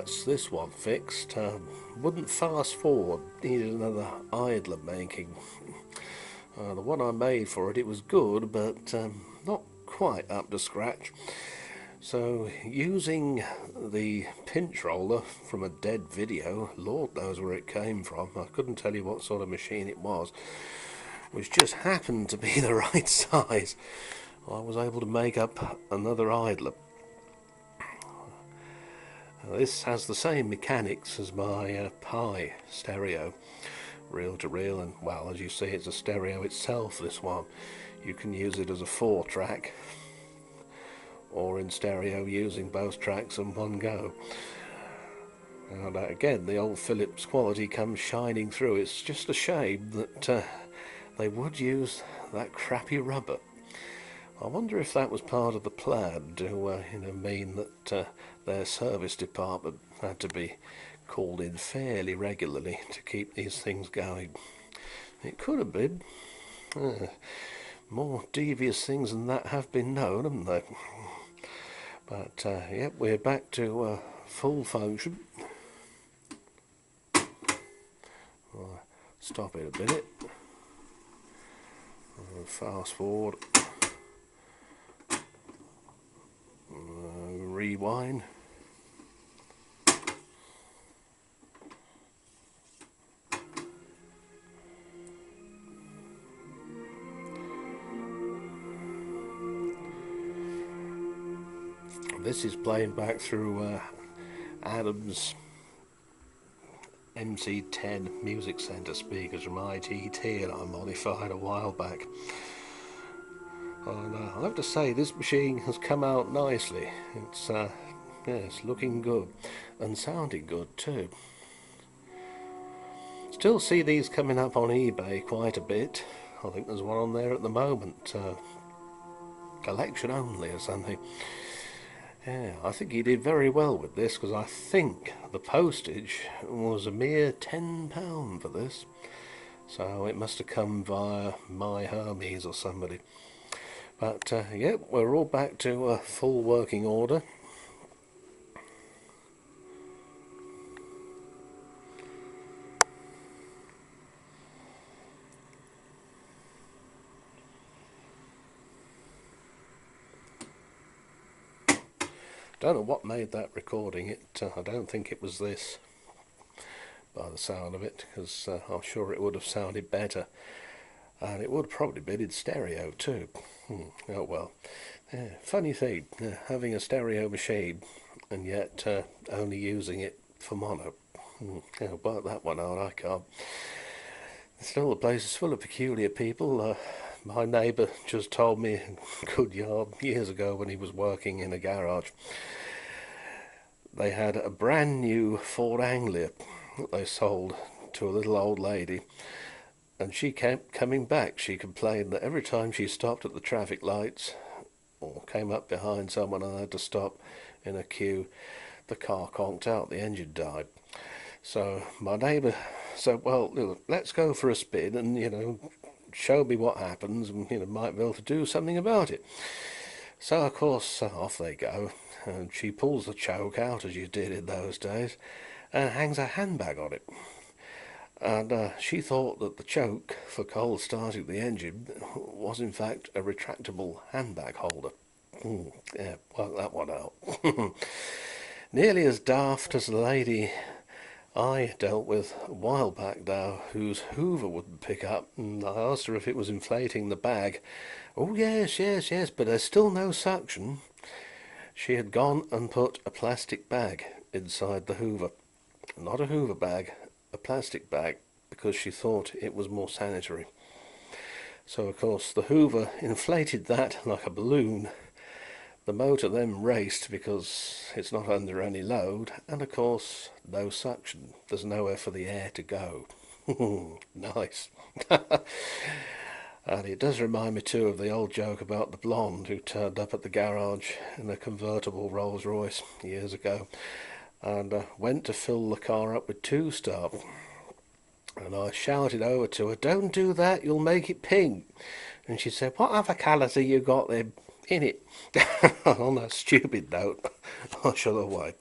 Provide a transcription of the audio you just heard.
that's this one fixed. Wouldn't fast forward, needed another idler making. The one I made for it, it was good, but not quite up to scratch. So using the pinch roller from a dead video, Lord knows where it came from, I couldn't tell you what sort of machine it was, which just happened to be the right size, I was able to make up another idler. This has the same mechanics as my Pi stereo, reel to reel, and well, as you see, it's a stereo itself, this one. You can use it as a 4-track, or in stereo using both tracks in one go. And again, the old Philips quality comes shining through. It's just a shame that they would use that crappy rubber. I wonder if that was part of the plan to mean that their service department had to be called in fairly regularly to keep these things going. It could have been. More devious things than that have been known, haven't they? But yep, we're back to full function. I'll stop it a minute. Fast forward. Rewind. This is playing back through Adam's MC10 Music Centre speakers from ITT, and I modified a while back. And I have to say, this machine has come out nicely. It's it's looking good and sounding good too. Still see these coming up on eBay quite a bit. I think there's one on there at the moment, collection only or something. Yeah, I think he did very well with this, because I think the postage was a mere £10 for this. So it must have come via My Hermes or somebody. But yeah, we're all back to full working order. Don't know what made that recording. I don't think it was this, by the sound of it, because I'm sure it would have sounded better. And it would have probably been in stereo too. Oh well. Yeah, funny thing, having a stereo machine and yet only using it for mono. Yeah, work that one out, I can't. Still, the place is full of peculiar people. My neighbour just told me a good years ago, when he was working in a garage, they had a brand new Ford Anglia that they sold to a little old lady. And she kept coming back. She complained that every time she stopped at the traffic lights or came up behind someone and had to stop in a queue, the car conked out, the engine died. So my neighbour said, well, let's go for a spin and, show me what happens, and, might be able to do something about it. So, of course, off they go, and she pulls the choke out, as you did in those days, and hangs a handbag on it. And she thought that the choke for cold starting the engine was in fact a retractable handbag holder. Yeah, work that one out. Nearly as daft as the lady I dealt with a while back now, whose Hoover wouldn't pick up, and I asked her if it was inflating the bag. Oh yes, but there's still no suction. She had gone and put a plastic bag inside the Hoover. Not a Hoover bag, a plastic bag, because she thought it was more sanitary. So of course the Hoover inflated that like a balloon. The motor then raced because it's not under any load, and of course no suction. There's nowhere for the air to go. Nice. And it does remind me too of the old joke about the blonde who turned up at the garage in a convertible Rolls Royce years ago, and went to fill the car up with two-star. And I shouted over to her, "Don't do that, you'll make it pink." And she said, "What other colours have you got there in it?" On that stupid note, I shall away.